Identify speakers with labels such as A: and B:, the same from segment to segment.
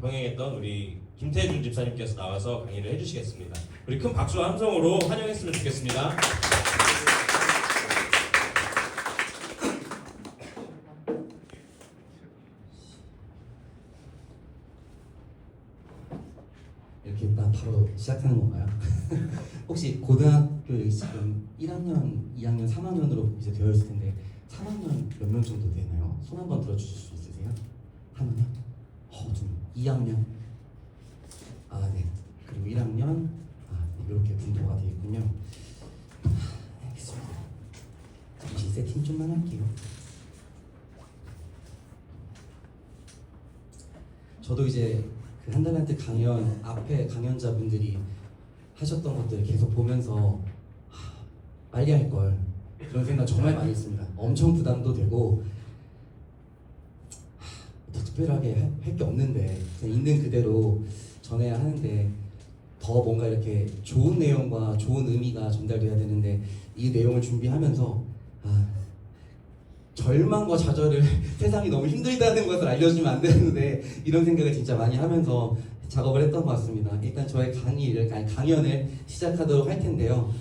A: 병행했던 우리 김태준 집사님께서 나와서 강의를 해주시겠습니다. 우리 큰 박수와 함성으로 환영했으면 좋겠습니다.
B: 이렇게 딱 바로 시작하는 건가요? 혹시 고등학교에 지금 1학년, 2학년, 3학년으로 이제 되어 있을 텐데 3학년 몇 명 정도 되나요? 손 한번 들어주실 수 있으세요? 하나요? 좀 2학년. 네. 그리고 1학년. 네, 이렇게 분포가 되어 있군요. 알겠습니다. 잠시 세팅 좀만 할게요. 저도 이제 그 한달란트 강연 앞에 강연자분들이 하셨던 것들을 계속 보면서 빨리 할 걸 그런 생각 정말 많이 했습니다. 엄청 부담도 되고 더 특별하게 할 게 없는데 그냥 있는 그대로 전해야 하는데 더 뭔가 이렇게 좋은 내용과 좋은 의미가 전달돼야 되는데 이 내용을 준비하면서 절망과 좌절을 세상이 너무 힘들다는 것을 알려주면 안 되는데 이런 생각을 진짜 많이 하면서 작업을 했던 것 같습니다. 일단 저의 강연을 시작하도록 할 텐데요.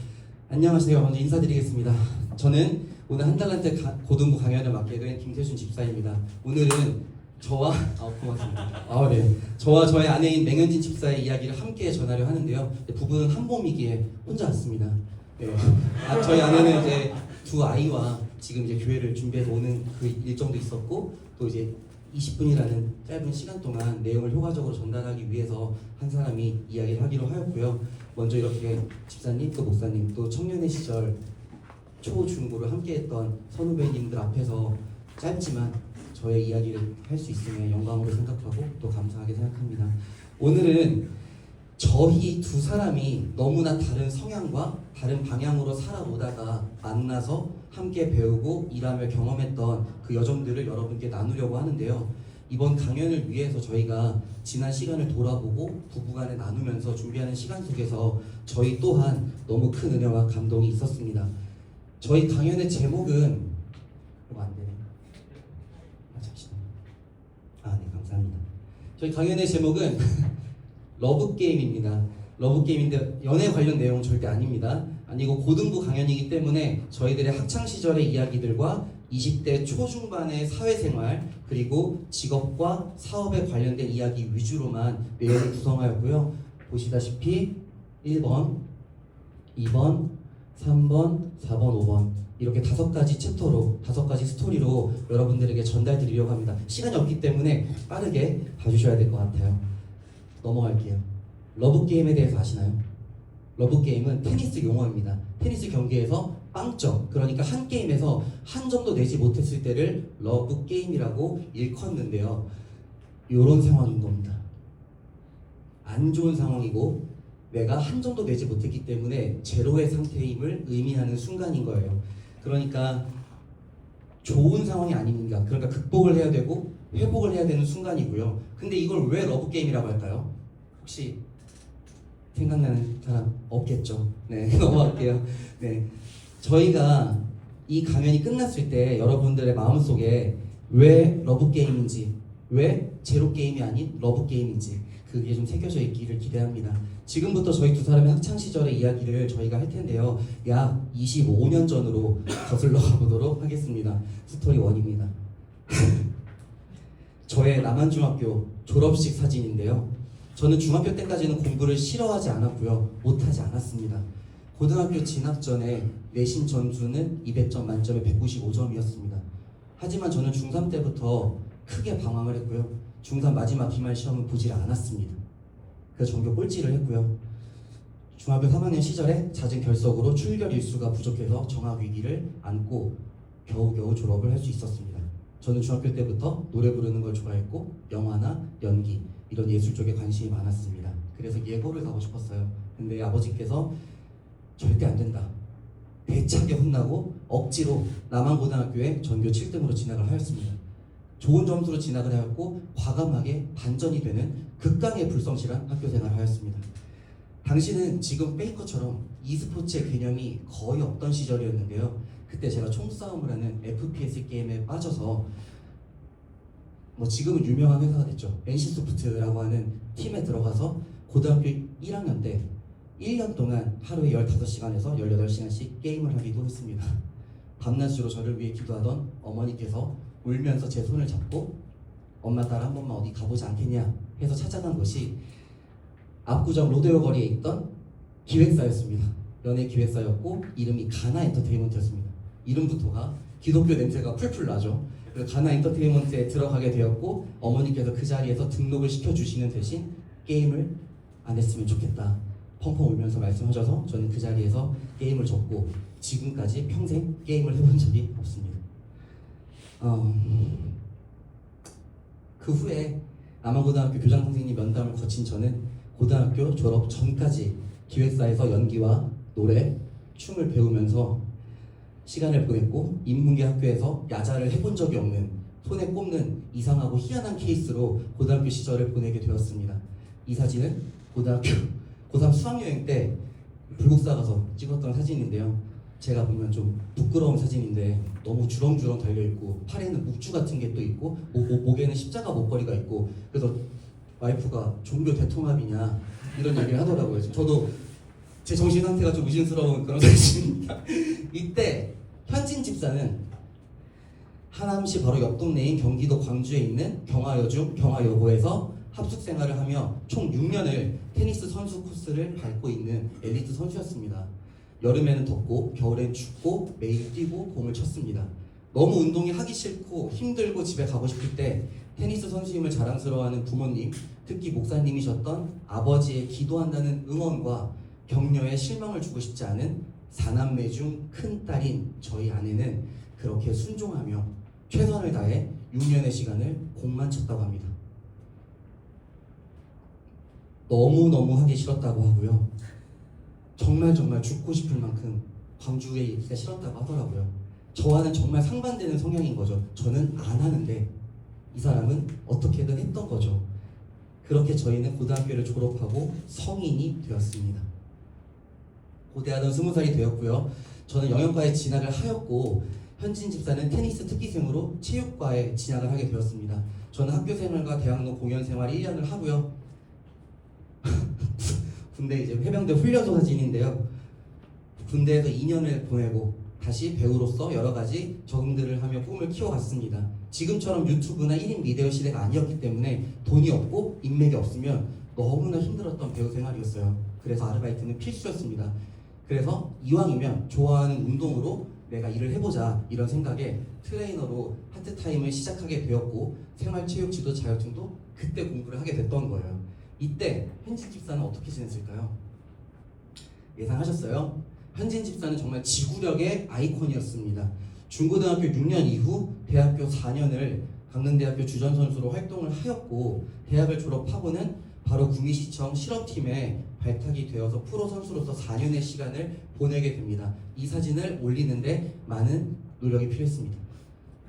B: 안녕하세요. 먼저 인사드리겠습니다. 저는 오늘 한달란트 고등부 강연을 맡게 된 김태준 집사입니다. 오늘은 저와 고맙습니다. 네. 저와 저의 아내인 맹현진 집사의 이야기를 함께 전하려 하는데요. 부부는 한 몸이기에 혼자 왔습니다. 네. 저희 아내는 이제 두 아이와 지금 이제 교회를 준비해서 오는 그 일정도 있었고 또 이제 20분이라는 짧은 시간 동안 내용을 효과적으로 전달하기 위해서 한 사람이 이야기를 하기로 하였고요. 먼저 이렇게 집사님 또 목사님 또 청년의 시절 초, 중, 고를 함께했던 선후배님들 앞에서 짧지만 저의 이야기를 할 수 있음에 영광으로 생각하고 또 감사하게 생각합니다. 오늘은 저희 두 사람이 너무나 다른 성향과 다른 방향으로 살아오다가 만나서 함께 배우고 일하며 경험했던 그 여정들을 여러분께 나누려고 하는데요. 이번 강연을 위해서 저희가 지난 시간을 돌아보고 부부간에 나누면서 준비하는 시간 속에서 저희 또한 너무 큰 은혜와 감동이 있었습니다. 저희 강연의 제목은 이거 안 되네. 잠시만요. 네, 감사합니다. 저희 강연의 제목은 러브게임입니다. 러브게임인데 연애 관련 내용은 절대 아닙니다. 아니고 고등부 강연이기 때문에 저희들의 학창시절의 이야기들과 20대 초중반의 사회생활 그리고 직업과 사업에 관련된 이야기 위주로만 내용을 구성하였고요. 보시다시피 1번, 2번, 3번, 4번, 5번 이렇게 5가지 챕터로 5가지 스토리로 여러분들에게 전달드리려고 합니다. 시간이 없기 때문에 빠르게 봐주셔야 될 것 같아요. 넘어갈게요. 러브게임에 대해서 아시나요? 러브게임은 테니스 용어입니다. 테니스 경기에서 빵점, 그러니까 한 게임에서 한 점도 내지 못했을 때를 러브게임이라고 일컫는데요. 이런 상황인 겁니다. 안 좋은 상황이고 내가 한 점도 내지 못했기 때문에 제로의 상태임을 의미하는 순간인 거예요. 그러니까 좋은 상황이 아닙니다. 그러니까 극복을 해야 되고 회복을 해야 되는 순간이고요. 근데 이걸 왜 러브게임이라고 할까요? 혹시 생각나는 사람 없겠죠? 네, 넘어갈게요. 네, 저희가 이 강연이 끝났을 때 여러분들의 마음속에 왜 러브게임인지, 왜 제로게임이 아닌 러브게임인지 그게 좀 새겨져 있기를 기대합니다. 지금부터 저희 두 사람의 학창시절의 이야기를 저희가 할 텐데요. 약 25년 전으로 거슬러 가보도록 하겠습니다. 스토리 1입니다. 저의 남한중학교 졸업식 사진인데요. 저는 중학교 때까지는 공부를 싫어하지 않았고요. 못하지 않았습니다. 고등학교 진학 전에 내신 점수는 200점 만점에 195점이었습니다. 하지만 저는 중3 때부터 크게 방황을 했고요. 중3 마지막 기말 시험은 보질 않았습니다. 그래서 전교 꼴찌를 했고요. 중학교 3학년 시절에 잦은 결석으로 출결 일수가 부족해서 정학 위기를 안고 겨우겨우 졸업을 할 수 있었습니다. 저는 중학교 때부터 노래 부르는 걸 좋아했고 영화나 연기 이런 예술 쪽에 관심이 많았습니다. 그래서 예고를 가고 싶었어요. 근데 아버지께서 절대 안 된다. 대차게 혼나고 억지로 남한고등학교에 전교 7등으로 진학을 하였습니다. 좋은 점수로 진학을 하였고 과감하게 반전이 되는 극강의 불성실한 학교 생활을 하였습니다. 당시는 지금 페이커처럼 e스포츠의 개념이 거의 없던 시절이었는데요. 그때 제가 총싸움을 하는 FPS 게임에 빠져서 뭐 지금은 유명한 회사가 됐죠. NC소프트라고 하는 팀에 들어가서 고등학교 1학년 때 1년 동안 하루에 15시간에서 18시간씩 게임을 하기도 했습니다. 밤낮으로 저를 위해 기도하던 어머니께서 울면서 제 손을 잡고 엄마 딸 한 번만 어디 가보지 않겠냐 해서 찾아간 것이 압구정 로데오 거리에 있던 기획사였습니다. 연예 기획사였고 이름이 가나 엔터테인먼트였습니다. 이름부터가 기독교 냄새가 풀풀 나죠. 그래서 가나 엔터테인먼트에 들어가게 되었고 어머니께서 그 자리에서 등록을 시켜주시는 대신 게임을 안 했으면 좋겠다 펑펑 울면서 말씀하셔서 저는 그 자리에서 게임을 접고 지금까지 평생 게임을 해본 적이 없습니다. 그 후에 남한고등학교 교장 선생님 면담을 거친 저는 고등학교 졸업 전까지 기획사에서 연기와 노래, 춤을 배우면서 시간을 보냈고 인문계 학교에서 야자를 해본 적이 없는 손에 꼽는 이상하고 희한한 케이스로 고등학교 시절을 보내게 되었습니다. 이 사진은 고등학교 고3 수학여행 때 불국사 가서 찍었던 사진인데요. 제가 보면 좀 부끄러운 사진인데 너무 주렁주렁 달려있고 팔에는 묵주 같은 게 또 있고 목에는 십자가 목걸이가 있고 그래서 와이프가 종교 대통합이냐 이런 얘기를 하더라고요. 저도 제 정신 상태가 좀 의심스러운 그런 사진입니다. 이때 현진 집사는 하남시 바로 옆 동네인 경기도 광주에 있는 경화여중 경화여고에서 합숙 생활을 하며 총 6년을 테니스 선수 코스를 밟고 있는 엘리트 선수였습니다. 여름에는 덥고 겨울엔 춥고 매일 뛰고 공을 쳤습니다. 너무 운동이 하기 싫고 힘들고 집에 가고 싶을 때 테니스 선수임을 자랑스러워하는 부모님, 특히 목사님이셨던 아버지의 기도한다는 응원과 격려에 실망을 주고 싶지 않은 사남매 중 큰딸인 저희 아내는 그렇게 순종하며 최선을 다해 6년의 시간을 공만 쳤다고 합니다. 너무너무 하기 싫었다고 하고요. 정말 죽고 싶을 만큼 광주에 있기가 싫었다고 하더라고요. 저와는 정말 상반되는 성향인 거죠. 저는 안 하는데 이 사람은 어떻게든 했던 거죠. 그렇게 저희는 고등학교를 졸업하고 성인이 되었습니다. 고대하던 20살이 되었고요. 저는 영양과에 진학을 하였고 현진 집사는 테니스 특기생으로 체육과에 진학을 하게 되었습니다. 저는 학교 생활과 대학로 공연 생활 1년을 하고요. 군대 이제 해병대 훈련소 사진인데요. 군대에서 2년을 보내고 다시 배우로서 여러 가지 적응들을 하며 꿈을 키워갔습니다. 지금처럼 유튜브나 1인 미디어 시대가 아니었기 때문에 돈이 없고 인맥이 없으면 너무나 힘들었던 배우 생활이었어요. 그래서 아르바이트는 필수였습니다. 그래서 이왕이면 좋아하는 운동으로 내가 일을 해보자 이런 생각에 트레이너로 하트타임을 시작하게 되었고 생활체육지도 자격증도 그때 공부를 하게 됐던 거예요. 이때 현진 집사는 어떻게 지냈을까요? 예상하셨어요? 현진 집사는 정말 지구력의 아이콘이었습니다. 중고등학교 6년 이후 대학교 4년을 강릉대학교 주전선수로 활동을 하였고 대학을 졸업하고는 바로 구미시청 실업팀에 발탁이 되어서 프로 선수로서 4년의 시간을 보내게 됩니다. 이 사진을 올리는데 많은 노력이 필요했습니다.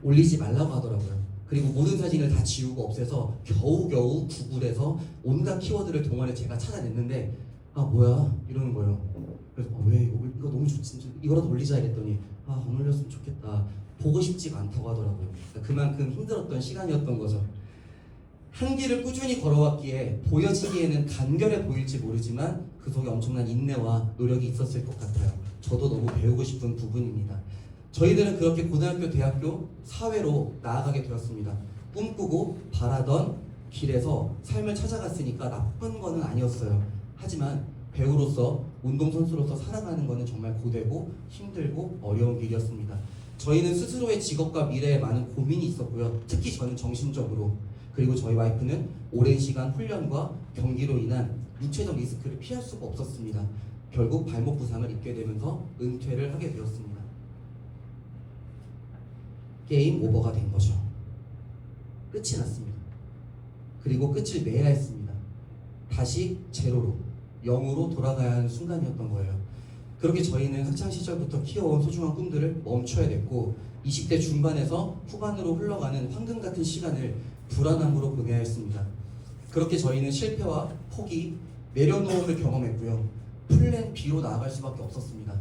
B: 올리지 말라고 하더라고요. 그리고 모든 사진을 다 지우고 없애서 겨우겨우 구글에서 온갖 키워드를 동원해 제가 찾아냈는데 아 뭐야 이러는 거예요. 그래서 왜 이거 너무 좋지 이거라도 올리자 이랬더니 안 올렸으면 좋겠다. 보고 싶지가 않다고 하더라고요. 그러니까 그만큼 힘들었던 시간이었던 거죠. 한 길을 꾸준히 걸어왔기에 보여지기에는 간결해 보일지 모르지만 그 속에 엄청난 인내와 노력이 있었을 것 같아요. 저도 너무 배우고 싶은 부분입니다. 저희들은 그렇게 고등학교, 대학교, 사회로 나아가게 되었습니다. 꿈꾸고 바라던 길에서 삶을 찾아갔으니까 나쁜 거는 아니었어요. 하지만 배우로서, 운동선수로서 살아가는 거는 정말 고되고 힘들고 어려운 길이었습니다. 저희는 스스로의 직업과 미래에 많은 고민이 있었고요. 특히 저는 정신적으로. 그리고 저희 와이프는 오랜 시간 훈련과 경기로 인한 육체적 리스크를 피할 수가 없었습니다. 결국 발목 부상을 입게 되면서 은퇴를 하게 되었습니다. 게임 오버가 된 거죠. 끝이 났습니다. 그리고 끝을 내야 했습니다. 다시 제로로, 0으로 돌아가야 하는 순간이었던 거예요. 그렇게 저희는 학창시절부터 키워온 소중한 꿈들을 멈춰야 됐고 20대 중반에서 후반으로 흘러가는 황금 같은 시간을 불안함으로 보내야 했습니다. 그렇게 저희는 실패와 포기, 내려놓음을 경험했고요. 플랜 B로 나아갈 수밖에 없었습니다.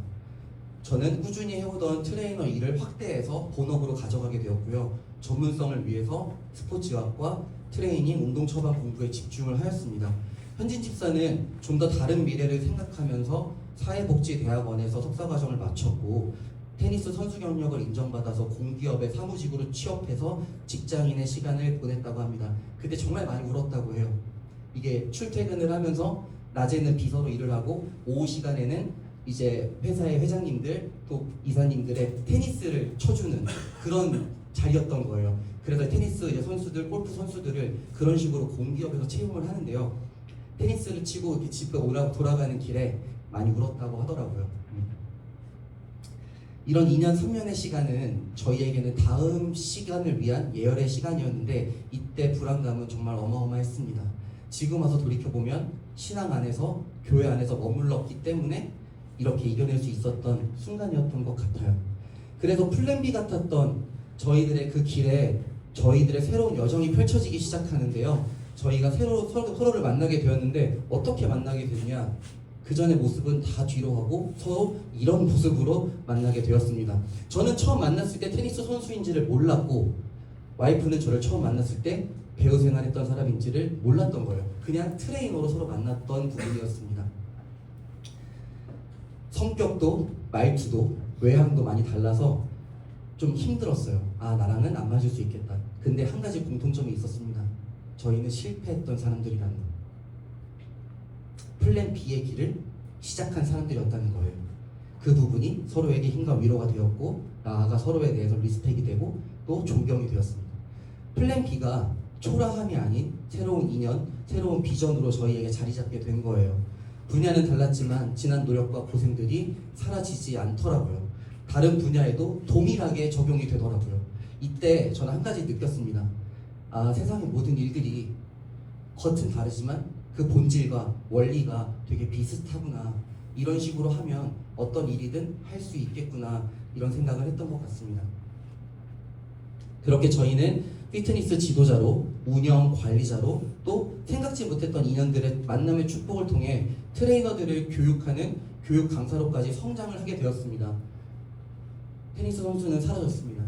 B: 저는 꾸준히 해오던 트레이너 일을 확대해서 본업으로 가져가게 되었고요. 전문성을 위해서 스포츠학과 트레이닝, 운동 처방 공부에 집중을 하였습니다. 현진 집사는 좀 더 다른 미래를 생각하면서 사회복지대학원에서 석사과정을 마쳤고 테니스 선수 경력을 인정받아서 공기업의 사무직으로 취업해서 직장인의 시간을 보냈다고 합니다. 그때 정말 많이 울었다고 해요. 이게 출퇴근을 하면서 낮에는 비서로 일을 하고 오후 시간에는 이제 회사의 회장님들 또 이사님들의 테니스를 쳐주는 그런 자리였던 거예요. 그래서 테니스 이제 선수들, 골프 선수들을 그런 식으로 공기업에서 채용을 하는데요. 테니스를 치고 이렇게 집에 돌아가는 길에 많이 울었다고 하더라고요. 이런 2년 3년의 시간은 저희에게는 다음 시간을 위한 예열의 시간이었는데 이때 불안감은 정말 어마어마했습니다. 지금 와서 돌이켜보면 신앙 안에서 교회 안에서 머물렀기 때문에 이렇게 이겨낼 수 있었던 순간이었던 것 같아요. 그래서 플랜 B 같았던 저희들의 그 길에 저희들의 새로운 여정이 펼쳐지기 시작하는데요. 저희가 서로를 만나게 되었는데 어떻게 만나게 됐냐? 그 전의 모습은 다 뒤로 하고 서로 이런 모습으로 만나게 되었습니다. 저는 처음 만났을 때 테니스 선수인지를 몰랐고 와이프는 저를 처음 만났을 때 배우 생활했던 사람인지를 몰랐던 거예요. 그냥 트레이너로 서로 만났던 부분이었습니다. 성격도 말투도 외향도 많이 달라서 좀 힘들었어요. 아, 나랑은 안 맞을 수 있겠다. 근데 한 가지 공통점이 있었습니다. 저희는 실패했던 사람들이라는 거. 플랜 B의 길을 시작한 사람들이었다는 거예요. 그 부분이 서로에게 힘과 위로가 되었고 나아가 서로에 대해서 리스펙이 되고 또 존경이 되었습니다. 플랜 B가 초라함이 아닌 새로운 인연, 새로운 비전으로 저희에게 자리 잡게 된 거예요. 분야는 달랐지만 지난 노력과 고생들이 사라지지 않더라고요. 다른 분야에도 동일하게 적용이 되더라고요. 이때 저는 한 가지 느꼈습니다. 아, 세상의 모든 일들이 겉은 다르지만 그 본질과 원리가 되게 비슷하구나. 이런 식으로 하면 어떤 일이든 할 수 있겠구나. 이런 생각을 했던 것 같습니다. 그렇게 저희는 피트니스 지도자로, 운영 관리자로 또 생각지 못했던 인연들의 만남의 축복을 통해 트레이너들을 교육하는 교육 강사로까지 성장을 하게 되었습니다. 테니스 선수는 사라졌습니다.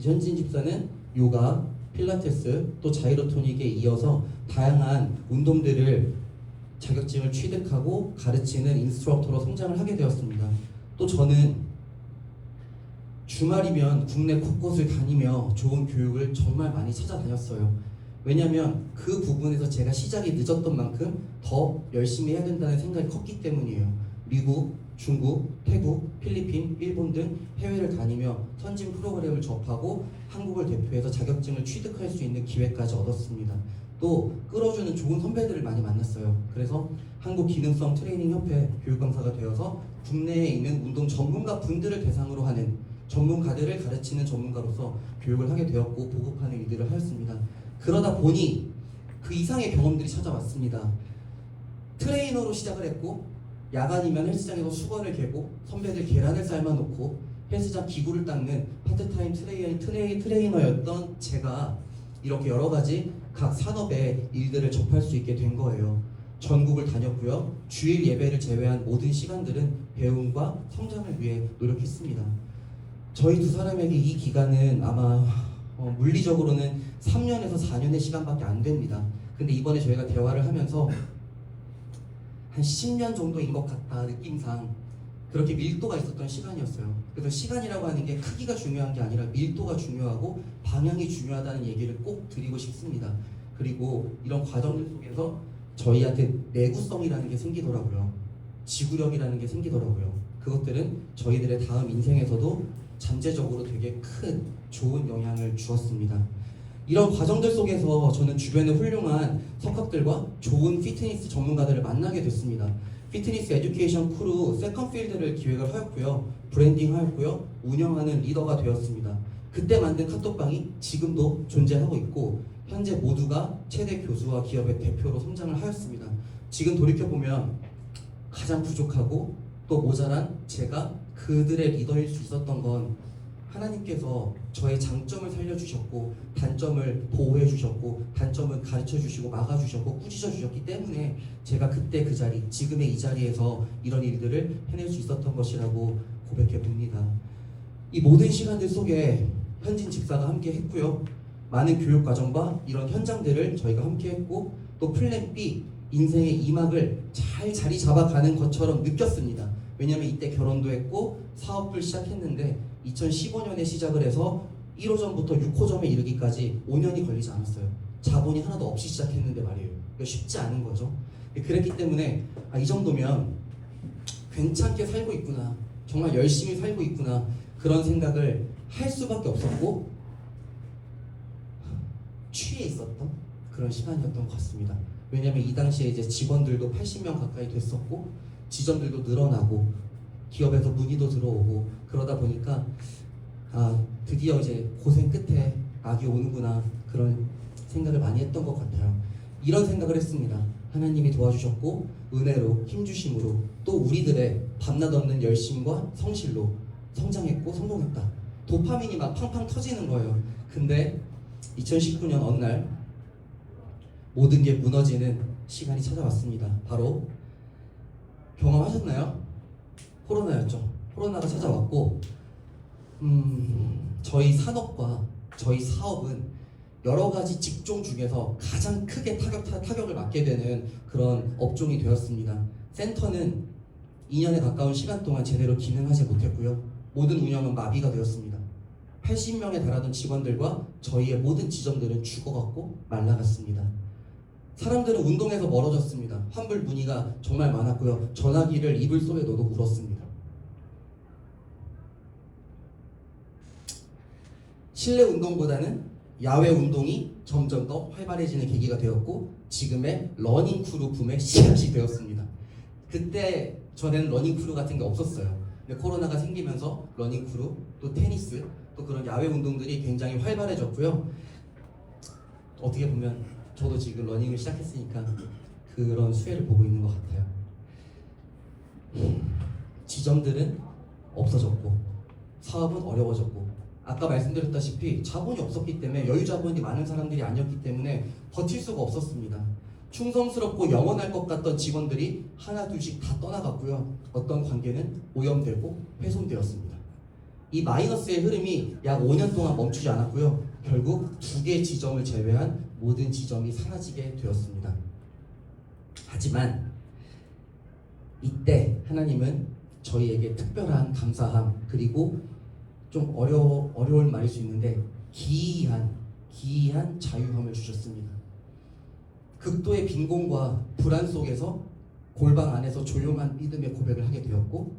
B: 현진 집사는 요가, 필라테스, 또 자이로토닉에 이어서 다양한 운동들을 자격증을 취득하고 가르치는 인스트럭터로 성장을 하게 되었습니다. 또 저는 주말이면 국내 곳곳을 다니며 좋은 교육을 정말 많이 찾아다녔어요. 왜냐하면 그 부분에서 제가 시작이 늦었던 만큼 더 열심히 해야 된다는 생각이 컸기 때문이에요. 미국, 중국, 태국, 필리핀, 일본 등 해외를 다니며 선진 프로그램을 접하고 한국을 대표해서 자격증을 취득할 수 있는 기회까지 얻었습니다. 또 끌어주는 좋은 선배들을 많이 만났어요. 그래서 한국기능성 트레이닝협회 교육강사가 되어서 국내에 있는 운동 전문가 분들을 대상으로 하는 전문가들을 가르치는 전문가로서 교육을 하게 되었고 보급하는 일들을 하였습니다. 그러다 보니 그 이상의 경험들이 찾아왔습니다. 트레이너로 시작을 했고 야간이면 헬스장에서 수건을 개고 선배들 계란을 삶아놓고 헬스장 기구를 닦는 파트타임 트레이너였던 제가 이렇게 여러 가지 각 산업의 일들을 접할 수 있게 된 거예요. 전국을 다녔고요. 주일 예배를 제외한 모든 시간들은 배움과 성장을 위해 노력했습니다. 저희 두 사람에게 이 기간은 아마 물리적으로는 3년에서 4년의 시간밖에 안 됩니다. 근데 이번에 저희가 대화를 하면서 한 10년 정도인 것 같다 느낌상 그렇게 밀도가 있었던 시간이었어요. 그래서 시간이라고 하는 게 크기가 중요한 게 아니라 밀도가 중요하고 방향이 중요하다는 얘기를 꼭 드리고 싶습니다. 그리고 이런 과정들 속에서 저희한테 내구성이라는 게 생기더라고요. 지구력이라는 게 생기더라고요. 그것들은 저희들의 다음 인생에서도 잠재적으로 되게 큰 좋은 영향을 주었습니다. 이런 과정들 속에서 저는 주변의 훌륭한 석학들과 좋은 피트니스 전문가들을 만나게 됐습니다. 피트니스 에듀케이션 크루 세컨필드를 기획을 하였고요. 브랜딩하였고요. 운영하는 리더가 되었습니다. 그때 만든 카톡방이 지금도 존재하고 있고 현재 모두가 최대 교수와 기업의 대표로 성장을 하였습니다. 지금 돌이켜보면 가장 부족하고 또 모자란 제가 그들의 리더일 수 있었던 건 하나님께서 저의 장점을 살려주셨고 단점을 보호해주셨고 단점을 가르쳐주시고 막아주셨고 꾸짖어주셨기 때문에 제가 그때 그 자리, 지금의 이 자리에서 이런 일들을 해낼 수 있었던 것이라고 고백해 봅니다. 이 모든 시간들 속에 현진 집사가 함께 했고요. 많은 교육 과정과 이런 현장들을 저희가 함께 했고 또 플랜 B 인생의 2막을 잘 자리 잡아가는 것처럼 느꼈습니다. 왜냐하면 이때 결혼도 했고 사업을 시작했는데 2015년에 시작을 해서 1호점부터 6호점에 이르기까지 5년이 걸리지 않았어요. 자본이 하나도 없이 시작했는데 말이에요. 이거 쉽지 않은 거죠. 그랬기 때문에 이 정도면 괜찮게 살고 있구나, 정말 열심히 살고 있구나, 그런 생각을 할 수밖에 없었고 취해 있었던 그런 시간이었던 것 같습니다. 왜냐하면 이 당시에 이제 직원들도 80명 가까이 됐었고 지점들도 늘어나고 기업에서 문의도 들어오고 그러다 보니까 드디어 이제 고생 끝에 악이 오는구나, 그런 생각을 많이 했던 것 같아요. 이런 생각을 했습니다. 하나님이 도와주셨고 은혜로 힘주심으로 또 우리들의 밤낮 없는 열심과 성실로 성장했고 성공했다. 도파민이 막 팡팡 터지는 거예요. 근데 2019년 어느 날 모든 게 무너지는 시간이 찾아왔습니다. 바로 경험하셨나요? 코로나였죠. 코로나가 찾아왔고 저희 산업과 저희 사업은 여러 가지 직종 중에서 가장 크게 타격을 맞게 되는 그런 업종이 되었습니다. 센터는 2년에 가까운 시간 동안 제대로 기능하지 못했고요. 모든 운영은 마비가 되었습니다. 80명에 달하던 직원들과 저희의 모든 지점들은 죽어갔고 말라갔습니다. 사람들은 운동에서 멀어졌습니다. 환불 문의가 정말 많았고요. 전화기를 이불 속에 넣어도 울었습니다. 실내 운동보다는 야외 운동이 점점 더 활발해지는 계기가 되었고 지금의 러닝 크루 붐의 씨앗이 되었습니다. 그때 전에는 러닝 크루 같은 게 없었어요. 근데 코로나가 생기면서 러닝 크루, 또 테니스, 또 그런 야외 운동들이 굉장히 활발해졌고요. 어떻게 보면 저도 지금 러닝을 시작했으니까 그런 수혜를 보고 있는 것 같아요. 지점들은 없어졌고 사업은 어려워졌고 아까 말씀드렸다시피 자본이 없었기 때문에 여유 자본이 많은 사람들이 아니었기 때문에 버틸 수가 없었습니다. 충성스럽고 영원할 것 같던 직원들이 하나 둘씩 다 떠나갔고요. 어떤 관계는 오염되고 훼손되었습니다. 이 마이너스의 흐름이 약 5년 동안 멈추지 않았고요. 결국 2개의 지점을 제외한 모든 지점이 사라지게 되었습니다. 하지만 이때 하나님은 저희에게 특별한 감사함, 그리고 좀 어려울 말일 수 있는데 기이한 자유함을 주셨습니다. 극도의 빈곤과 불안 속에서 골방 안에서 조용한 믿음의 고백을 하게 되었고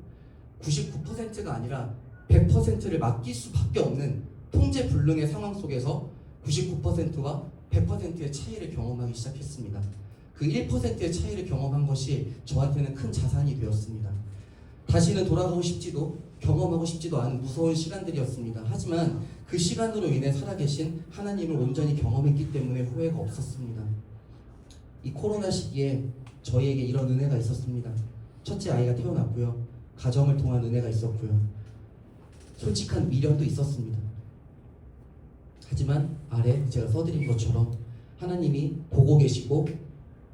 B: 99%가 아니라 100%를 맡길 수밖에 없는 통제불능의 상황 속에서 99%와 100%의 차이를 경험하기 시작했습니다. 그 1%의 차이를 경험한 것이 저한테는 큰 자산이 되었습니다. 다시는 돌아가고 싶지도 경험하고 싶지도 않은 무서운 시간들이었습니다. 하지만 그 시간으로 인해 살아계신 하나님을 온전히 경험했기 때문에 후회가 없었습니다. 이 코로나 시기에 저희에게 이런 은혜가 있었습니다. 첫째 아이가 태어났고요. 가정을 통한 은혜가 있었고요. 솔직한 미련도 있었습니다. 하지만 아래 제가 써드린 것처럼 하나님이 보고 계시고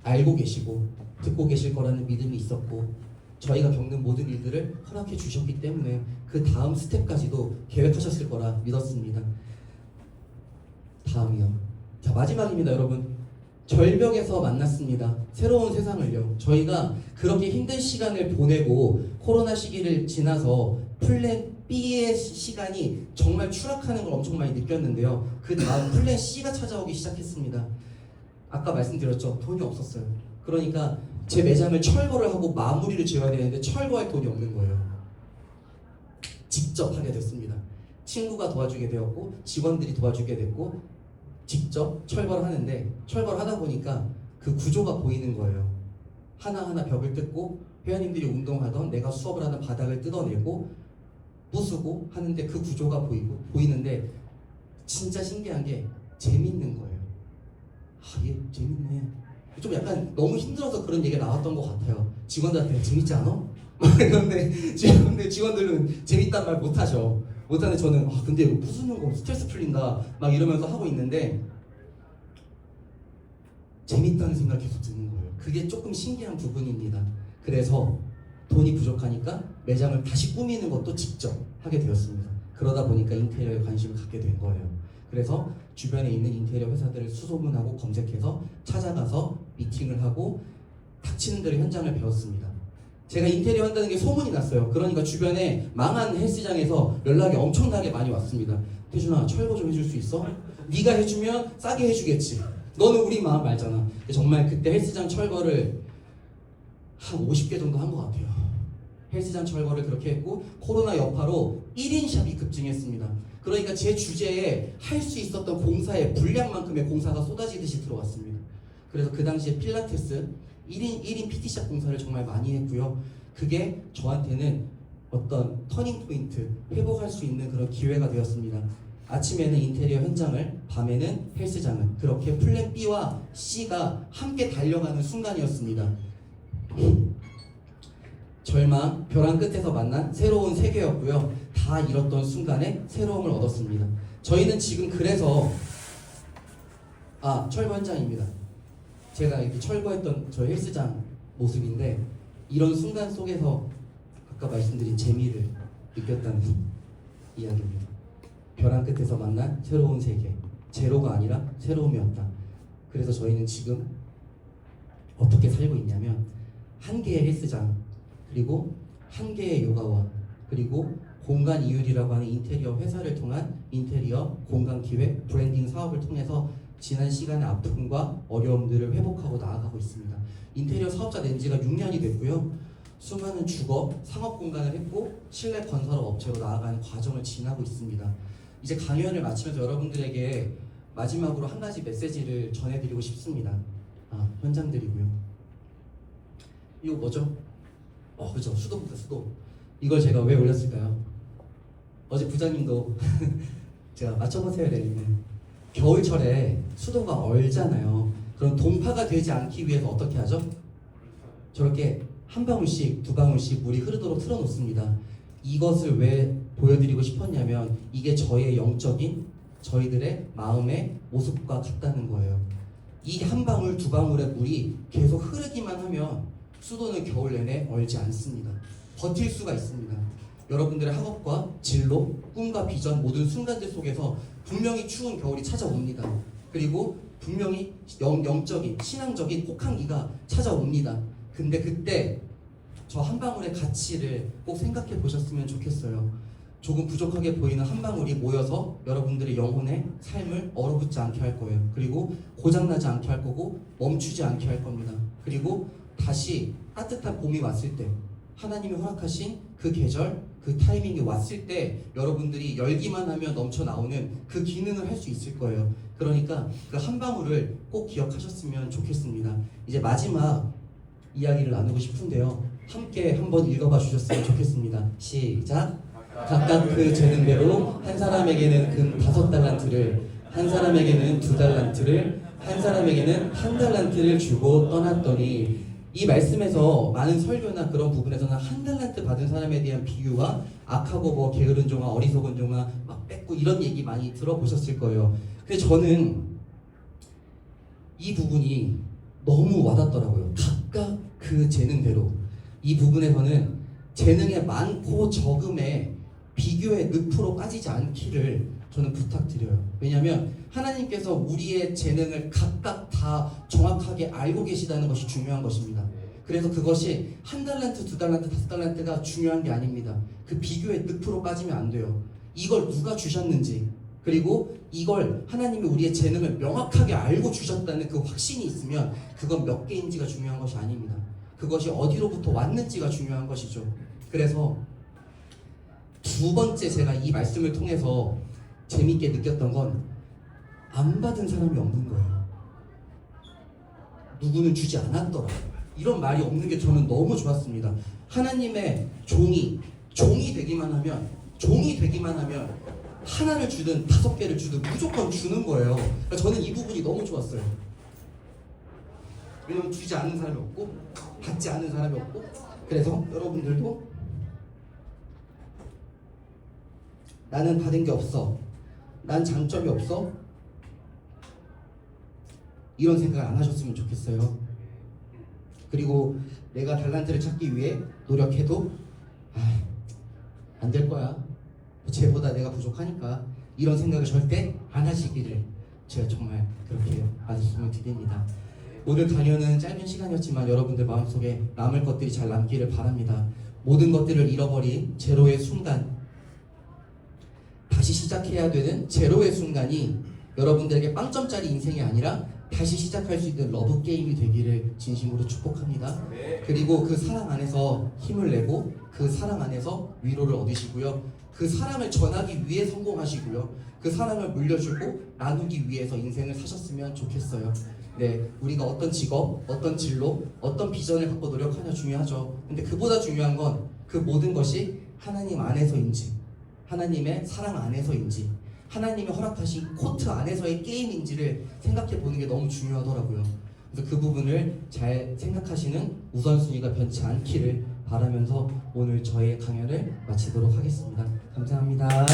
B: 알고 계시고 듣고 계실 거라는 믿음이 있었고 저희가 겪는 모든 일들을 허락해 주셨기 때문에 그 다음 스텝까지도 계획하셨을 거라 믿었습니다. 다음이요. 자, 마지막입니다, 여러분. 절벽에서 만났습니다. 새로운 세상을요. 저희가 그렇게 힘든 시간을 보내고 코로나 시기를 지나서 플랜 B의 시간이 정말 추락하는 걸 엄청 많이 느꼈는데요. 그 다음 플랜 C가 찾아오기 시작했습니다. 아까 말씀드렸죠. 돈이 없었어요. 그러니까 제 매장을 철거를 하고 마무리를 지어야 되는데 철거할 돈이 없는 거예요. 직접 하게 됐습니다. 친구가 도와주게 되었고 직원들이 도와주게 됐고 직접 철거를 하는데 철거를 하다 보니까 그 구조가 보이는 거예요. 하나하나 벽을 뜯고 회원님들이 운동하던 내가 수업을 하는 바닥을 뜯어내고 부수고 하는데 그 구조가 보이는데 진짜 신기한 게 재밌는 거예요. 얘 재밌네. 좀 약간 너무 힘들어서 그런 얘기가 나왔던 것 같아요. 직원들한테 재밌지 않아? 그런데 직원들은 재밌단 말 못하죠. 못하는데 저는 근데 이거 부수는 거 스트레스 풀린다 막 이러면서 하고 있는데 재밌다는 생각이 계속 드는 거예요. 그게 조금 신기한 부분입니다. 그래서 돈이 부족하니까 매장을 다시 꾸미는 것도 직접 하게 되었습니다. 그러다 보니까 인테리어에 관심을 갖게 된 거예요. 그래서 주변에 있는 인테리어 회사들을 수소문하고 검색해서 찾아가서 미팅을 하고 닥치는 대로 현장을 배웠습니다. 제가 인테리어 한다는 게 소문이 났어요. 그러니까 주변에 망한 헬스장에서 연락이 엄청나게 많이 왔습니다. 태준아, 철거 좀 해줄 수 있어? 네가 해주면 싸게 해주겠지. 너는 우리 마음 알잖아. 정말 그때 헬스장 철거를 한 50개 정도 한 것 같아요. 헬스장 철거를 그렇게 했고 코로나 여파로 1인 샵이 급증했습니다. 그러니까 제 주제에 할 수 있었던 공사의 분량만큼의 공사가 쏟아지듯이 들어왔습니다. 그래서 그 당시에 필라테스 1인 PT샵 공사를 정말 많이 했고요. 그게 저한테는 어떤 터닝 포인트, 회복할 수 있는 그런 기회가 되었습니다. 아침에는 인테리어 현장을, 밤에는 헬스장을, 그렇게 플랜 B와 C가 함께 달려가는 순간이었습니다. 절망, 벼랑 끝에서 만난 새로운 세계였고요. 다 잃었던 순간에 새로움을 얻었습니다. 저희는 지금 그래서 철거 현장입니다. 제가 이렇게 철거했던 저 헬스장 모습인데 이런 순간 속에서 아까 말씀드린 재미를 느꼈다는 이야기입니다. 벼랑 끝에서 만난 새로운 세계, 제로가 아니라 새로움이었다. 그래서 저희는 지금 어떻게 살고 있냐면 한 개의 헬스장, 그리고 한 개의 요가원, 그리고 공간 이율이라고 하는 인테리어 회사를 통한 인테리어 공간 기획 브랜딩 사업을 통해서 지난 시간의 아픔과 어려움들을 회복하고 나아가고 있습니다. 인테리어 사업자 낸 지가 6년이 됐고요. 수많은 주거, 상업 공간을 했고 실내 건설업 업체로 나아가는 과정을 지나고 있습니다. 이제 강연을 마치면서 여러분들에게 마지막으로 한 가지 메시지를 전해드리고 싶습니다. 현장들이고요. 이거 뭐죠? 그죠. 수도입니다. 수도. 이걸 제가 왜 올렸을까요? 어제 부장님도 제가 맞춰보세요 레니는 겨울철에 수도가 얼잖아요. 그럼 동파가 되지 않기 위해서 어떻게 하죠? 저렇게 한 방울씩 두 방울씩 물이 흐르도록 틀어놓습니다. 이것을 왜 보여드리고 싶었냐면 이게 저의 영적인 저희들의 마음의 모습과 같다는 거예요. 이 한 방울 두 방울의 물이 계속 흐르기만 하면 수도는 겨울 내내 얼지 않습니다. 버틸 수가 있습니다. 여러분들의 학업과 진로, 꿈과 비전 모든 순간들 속에서 분명히 추운 겨울이 찾아옵니다. 그리고 분명히 영적인, 신앙적인 혹한기가 찾아옵니다. 근데 그때 저 한 방울의 가치를 꼭 생각해 보셨으면 좋겠어요. 조금 부족하게 보이는 한 방울이 모여서 여러분들의 영혼의 삶을 얼어붙지 않게 할 거예요. 그리고 고장나지 않게 할 거고 멈추지 않게 할 겁니다. 그리고 다시 따뜻한 봄이 왔을 때 하나님이 허락하신 그 계절, 그 타이밍이 왔을 때 여러분들이 열기만 하면 넘쳐 나오는 그 기능을 할 수 있을 거예요. 그러니까 그 한 방울을 꼭 기억하셨으면 좋겠습니다. 이제 마지막 이야기를 나누고 싶은데요. 함께 한번 읽어봐 주셨으면 좋겠습니다. 시작! 각각 그 재능대로 한 사람에게는 금 5달란트를, 한 사람에게는 2달란트를, 한 사람에게는 1달란트를 주고 떠났더니, 이 말씀에서 많은 설교나 그런 부분에서는 1달란트 받은 사람에 대한 비유와 악하고 뭐 게으른 종아, 어리석은 종아, 막 뺏고 이런 얘기 많이 들어보셨을 거예요. 근데 저는 이 부분이 너무 와닿더라고요. 각각 그 재능대로. 이 부분에서는 재능의 많고 적음에 비교의 늪으로 빠지지 않기를 저는 부탁드려요. 왜냐하면 하나님께서 우리의 재능을 각각 다 정확하게 알고 계시다는 것이 중요한 것입니다. 그래서 그것이 1달란트, 2달란트, 5달란트가 중요한 게 아닙니다. 그 비교의 늪으로 빠지면 안 돼요. 이걸 누가 주셨는지, 그리고 이걸 하나님이 우리의 재능을 명확하게 알고 주셨다는 그 확신이 있으면 그건 몇 개인지가 중요한 것이 아닙니다. 그것이 어디로부터 왔는지가 중요한 것이죠. 그래서 두 번째 제가 이 말씀을 통해서 재밌게 느꼈던 건 안 받은 사람이 없는 거예요. 누구는 주지 않았더라고요. 이런 말이 없는 게 저는 너무 좋았습니다. 하나님의 종이 되기만 하면 하나를 주든 5개를 주든 무조건 주는 거예요. 그러니까 저는 이 부분이 너무 좋았어요. 왜냐면 주지 않는 사람이 없고 받지 않는 사람이 없고, 그래서 여러분들도 나는 받은 게 없어, 난 장점이 없어, 이런 생각 안 하셨으면 좋겠어요. 그리고 내가 달란트를 찾기 위해 노력해도 안 될 거야, 쟤보다 내가 부족하니까 이런 생각을 절대 안 하시기를 제가 정말 그렇게 말씀을 드립니다. 오늘 강연은 짧은 시간이었지만 여러분들 마음속에 남을 것들이 잘 남기를 바랍니다. 모든 것들을 잃어버린 제로의 순간, 다시 시작해야 되는 제로의 순간이 여러분들에게 빵점짜리 인생이 아니라 다시 시작할 수 있는 러브 게임이 되기를 진심으로 축복합니다. 그리고 그 사랑 안에서 힘을 내고 그 사랑 안에서 위로를 얻으시고요. 그 사랑을 전하기 위해 성공하시고요. 그 사랑을 물려주고 나누기 위해서 인생을 사셨으면 좋겠어요. 네, 우리가 어떤 직업, 어떤 진로, 어떤 비전을 갖고 노력하냐 중요하죠. 근데 그보다 중요한 건 그 모든 것이 하나님 안에서인지, 하나님의 사랑 안에서인지, 하나님이 허락하신 코트 안에서의 게임인지를 생각해 보는 게 너무 중요하더라고요. 그래서 그 부분을 잘 생각하시는 우선순위가 변치 않기를 바라면서 오늘 저의 강연을 마치도록 하겠습니다. 감사합니다.